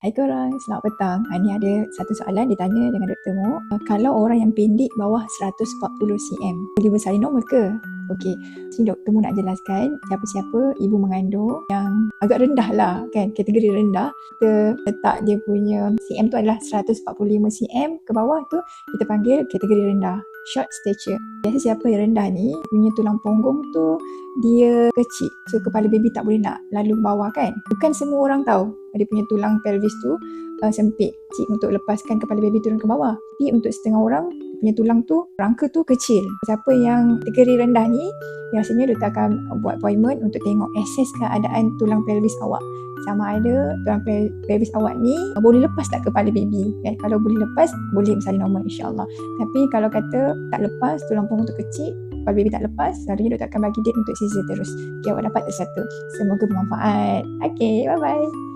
Hai korang, selamat petang. Ni ada satu soalan ditanya dengan Dr. Mo. Kalau orang yang pendek bawah 140 cm, boleh bersalin normal ke? Okey, sini Dr. Mo nak jelaskan siapa-siapa ibu mengandung yang agak rendah lah kan, kategori rendah. Kita letak dia punya cm tu adalah 145 cm ke bawah tu, kita panggil kategori rendah, short stature. Biasa siapa yang rendah ni, punya tulang punggung tu dia kecil, so kepala baby tak boleh nak lalu ke bawah kan. Bukan semua orang tahu dia punya tulang pelvis tu sempit, kecil untuk lepaskan kepala baby turun ke bawah. Tapi untuk setengah orang punya tulang tu, rangka tu kecil. Siapa yang kategori rendah ni, biasanya doktor akan buat appointment untuk tengok assess keadaan tulang pelvis awak, sama ada tulang pelvis awak ni boleh lepas tak kepala baby kan. Kalau boleh lepas, boleh bersalin normal insyaAllah. Tapi kalau kata tak lepas, tulang punggung tu kecil, kepala baby tak lepas, selalunya doktor akan bagi date untuk caesar terus. Okay, awak dapat satu. Semoga bermanfaat. Okay, bye-bye.